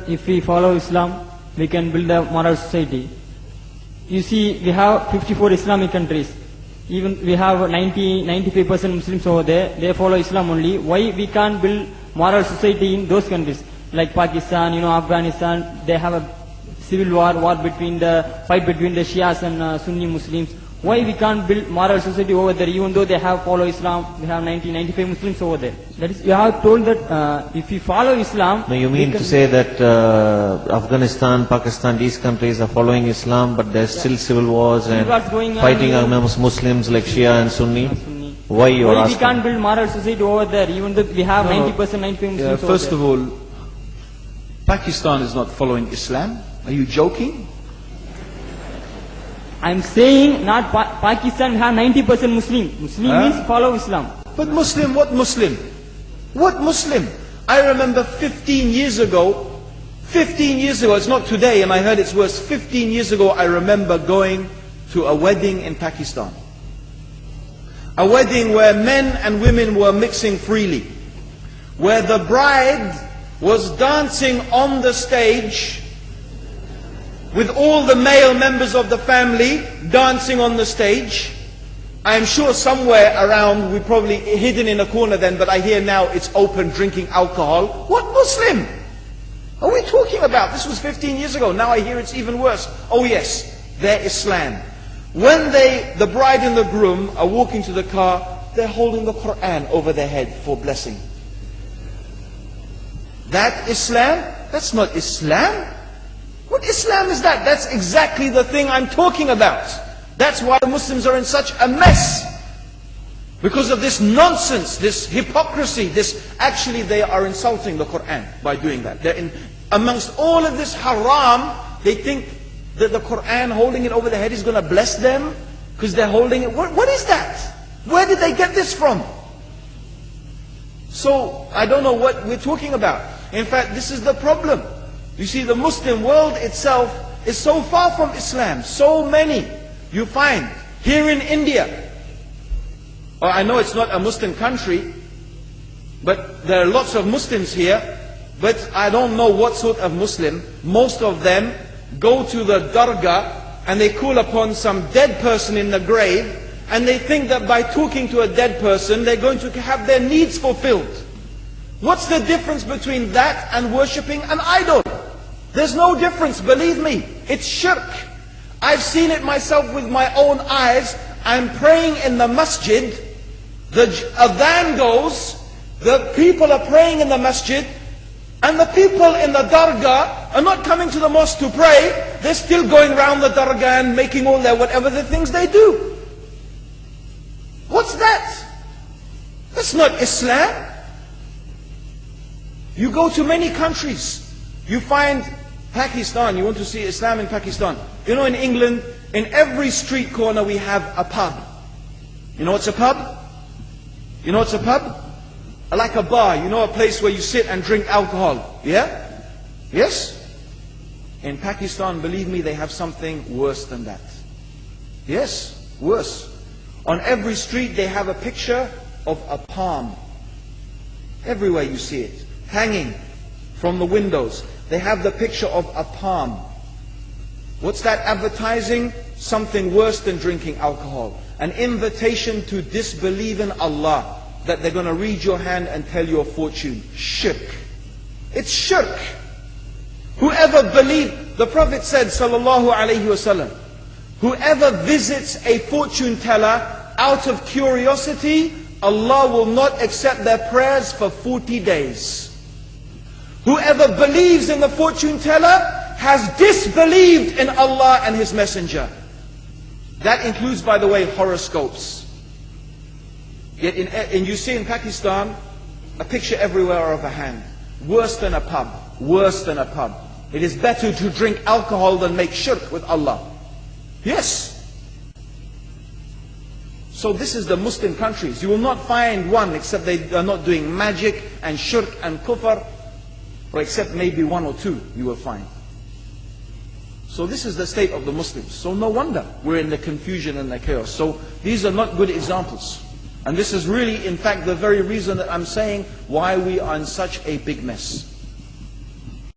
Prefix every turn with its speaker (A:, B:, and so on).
A: if we follow Islam, we can build a moral society. You see, we have 54 Islamic countries. Even we have 95% Muslims over there. They follow Islam only. Why we can't build moral society in those countries? Like Pakistan, Afghanistan, they have a civil war between the fight between the Shias and Sunni Muslims. Why we can't build moral society over there, even though they have follow Islam? We have 95 Muslims over there. That is, you have told that if we follow Islam.
B: No, you mean to say that Afghanistan, Pakistan, these countries are following Islam, but there's still civil wars and fighting amongst Muslims like Shia and Sunni? Why you are asking?
A: We can't build moral society over there, even though we have 90%, 95 Muslims over there.
C: First of all, Pakistan is not following Islam. Are you joking?
A: I'm saying not Pakistan have 90% Muslim. Muslim means follow Islam.
C: But Muslim, what Muslim? What Muslim? I remember 15 years ago, it's not today and I heard it's worse, 15 years ago I remember going to a wedding in Pakistan. A wedding where men and women were mixing freely. Where the bride was dancing on the stage with all the male members of the family dancing on the stage. I am sure somewhere around, we probably hidden in a corner then, but I hear now it's open, drinking alcohol. What Muslim are we talking about? This was 15 years ago. Now I hear it's even worse. Oh yes, their Islam. When the bride and the groom are walking to the car, they're holding the Quran over their head for blessing. That Islam? That's not Islam. What Islam is that? That's exactly the thing I'm talking about. That's why Muslims are in such a mess. Because of this nonsense, this hypocrisy, actually they are insulting the Quran by doing that. Amongst all of this haram, they think that the Quran, holding it over their head, is going to bless them because they're holding it. What is that? Where did they get this from? So, I don't know what we're talking about. In fact, this is the problem. You see, the Muslim world itself is so far from Islam. So many you find here in India. I know it's not a Muslim country, but there are lots of Muslims here. But I don't know what sort of Muslim. Most of them go to the dargah and they call upon some dead person in the grave, and they think that by talking to a dead person they're going to have their needs fulfilled. What's the difference between that and worshipping an idol? There's no difference, believe me. It's shirk. I've seen it myself with my own eyes. I'm praying in the masjid. The adhan goes. The people are praying in the masjid. And the people in the dargah are not coming to the mosque to pray. They're still going around the dargah and making all their whatever the things they do. What's that? That's not Islam. You go to many countries. You find Pakistan, you want to see Islam in Pakistan. You know, in England, in every street corner we have a pub. You know what's a pub? You know what's a pub? Like a bar, you know, a place where you sit and drink alcohol. Yeah? Yes? In Pakistan, believe me, they have something worse than that. Yes, worse. On every street they have a picture of a palm. Everywhere you see it, hanging from the windows. They have the picture of a palm. What's that advertising? Something worse than drinking alcohol. An invitation to disbelieve in Allah, that they're going to read your hand and tell your fortune. Shirk. It's shirk. Whoever believes, the Prophet said, sallallahu alayhi wasallam, whoever visits a fortune teller out of curiosity, Allah will not accept their prayers for 40 days. Whoever believes in the fortune teller has disbelieved in Allah and His Messenger. That includes, by the way, horoscopes. Yet and you see in Pakistan a picture everywhere of a hand. Worse than a pub. Worse than a pub. It is better to drink alcohol than make shirk with Allah. Yes. So this is the Muslim countries. You will not find one except they are not doing magic and shirk and kufr, or except maybe one or two you will find. So this is the state of the Muslims. So no wonder we're in the confusion and the chaos. So these are not good examples. And this is really, in fact, the very reason that I'm saying why we are in such a big mess.